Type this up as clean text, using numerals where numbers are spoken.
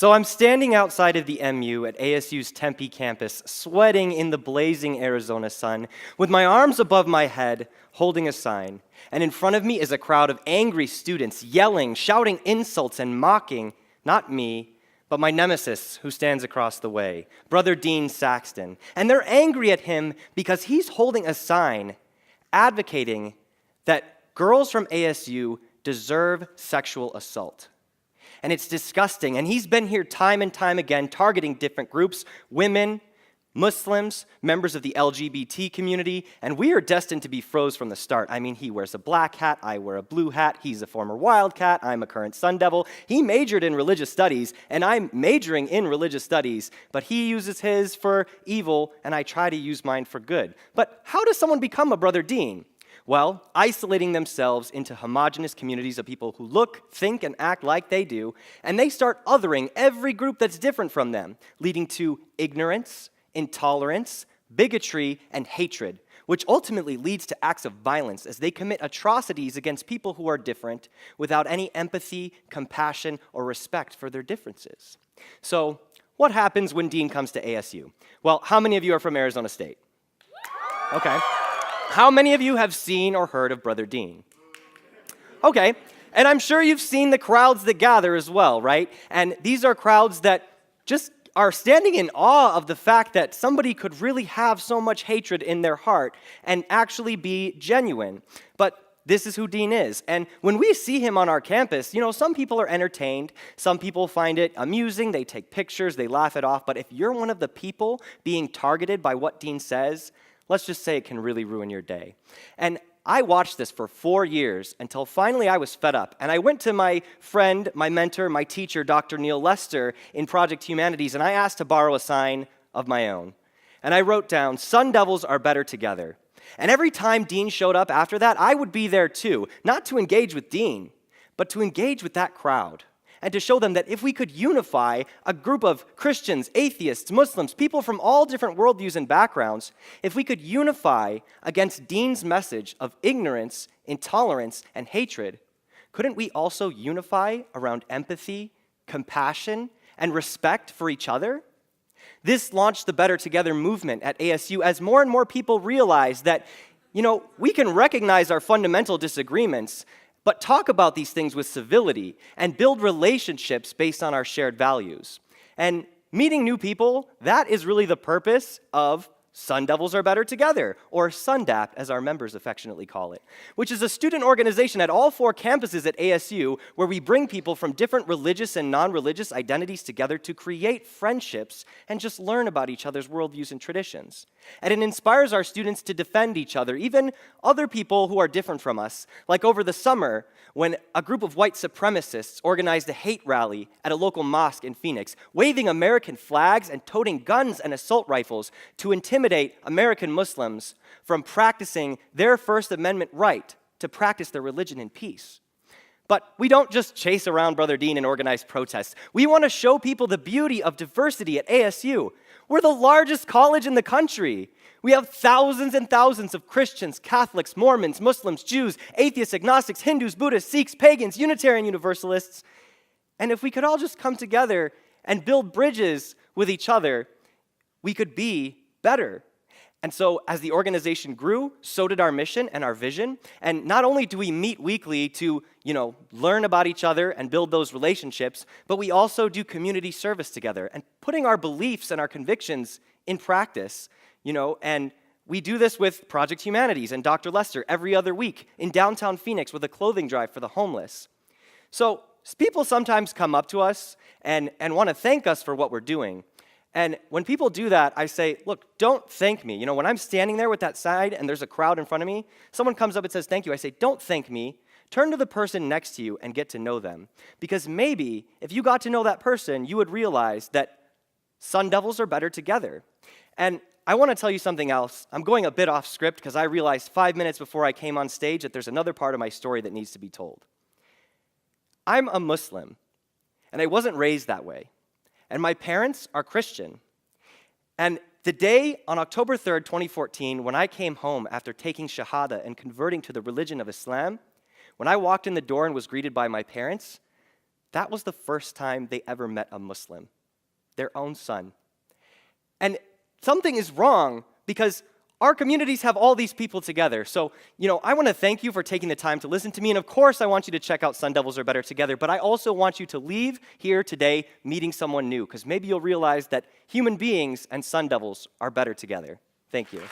So I'm standing outside of the MU at ASU's Tempe campus, sweating in the blazing Arizona sun, with my arms above my head, holding a sign. And in front of me is a crowd of angry students, yelling, shouting insults, and mocking, not me, but my nemesis who stands across the way, Brother Dean Saxton. And they're angry at him because he's holding a sign advocating that girls from ASU deserve sexual assault. And it's disgusting. And he's been here time and time again, targeting different groups, women, Muslims, members of the LGBT community, and we are destined to be froze from the start. I mean, he wears a black hat, I wear a blue hat, he's a former Wildcat, I'm a current Sun Devil. He majored in religious studies, and I'm majoring in religious studies, but he uses his for evil, and I try to use mine for good. But how does someone become a Brother Dean? Well, isolating themselves into homogenous communities of people who look, think, and act like they do, and they start othering every group that's different from them, leading to ignorance, intolerance, bigotry, and hatred, which ultimately leads to acts of violence as they commit atrocities against people who are different without any empathy, compassion, or respect for their differences. So, what happens when Dean comes to ASU? Well, how many of you are from Arizona State? Okay. How many of you have seen or heard of Brother Dean? Okay, and I'm sure you've seen the crowds that gather as well, right? And these are crowds that just are standing in awe of the fact that somebody could really have so much hatred in their heart and actually be genuine. But this is who Dean is. And when we see him on our campus, some people are entertained, some people find it amusing, they take pictures, they laugh it off. But if you're one of the people being targeted by what Dean says, let's just say it can really ruin your day. And I watched this for 4 years until finally I was fed up. And I went to my friend, my mentor, my teacher, Dr. Neil Lester in Project Humanities, and I asked to borrow a sign of my own. And I wrote down, "Sun Devils are better together." And every time Dean showed up after that, I would be there too, not to engage with Dean, but to engage with that crowd. And to show them that if we could unify a group of Christians, atheists, Muslims, people from all different worldviews and backgrounds, if we could unify against Dean's message of ignorance, intolerance, and hatred, couldn't we also unify around empathy, compassion, and respect for each other? This launched the Better Together movement at ASU as more and more people realized that, we can recognize our fundamental disagreements, but talk about these things with civility and build relationships based on our shared values. And meeting new people, that is really the purpose of Sun Devils Are Better Together, or SUNDAP, as our members affectionately call it, which is a student organization at all 4 campuses at ASU where we bring people from different religious and non-religious identities together to create friendships and just learn about each other's worldviews and traditions. And it inspires our students to defend each other, even other people who are different from us, like over the summer when a group of white supremacists organized a hate rally at a local mosque in Phoenix, waving American flags and toting guns and assault rifles to intimidate American Muslims from practicing their First Amendment right to practice their religion in peace. But we don't just chase around Brother Dean and organize protests. We want to show people the beauty of diversity at ASU. We're the largest college in the country. We have thousands and thousands of Christians, Catholics, Mormons, Muslims, Jews, atheists, agnostics, Hindus, Buddhists, Sikhs, pagans, Unitarian Universalists. And if we could all just come together and build bridges with each other, we could be better. And so as the organization grew, so did our mission and our vision. And not only do we meet weekly to, learn about each other and build those relationships, but we also do community service together and putting our beliefs and our convictions in practice, and we do this with Project Humanities and Dr. Lester every other week in downtown Phoenix with a clothing drive for the homeless. So people sometimes come up to us and want to thank us for what we're doing. And when people do that, I say, look, don't thank me. When I'm standing there with that sign and there's a crowd in front of me, someone comes up and says thank you. I say, don't thank me. Turn to the person next to you and get to know them. Because maybe if you got to know that person, you would realize that Sun Devils are better together. And I want to tell you something else. I'm going a bit off script because I realized 5 minutes before I came on stage that there's another part of my story that needs to be told. I'm a Muslim, and I wasn't raised that way. And my parents are Christian. And the day on October 3rd, 2014, when I came home after taking Shahada and converting to the religion of Islam, when I walked in the door and was greeted by my parents, That was the first time they ever met a Muslim, their own son. And something is wrong because our communities have all these people together. So, I want to thank you for taking the time to listen to me. And of course, I want you to check out Sun Devils Are Better Together. But I also want you to leave here today meeting someone new, because maybe you'll realize that human beings and Sun Devils are better together. Thank you.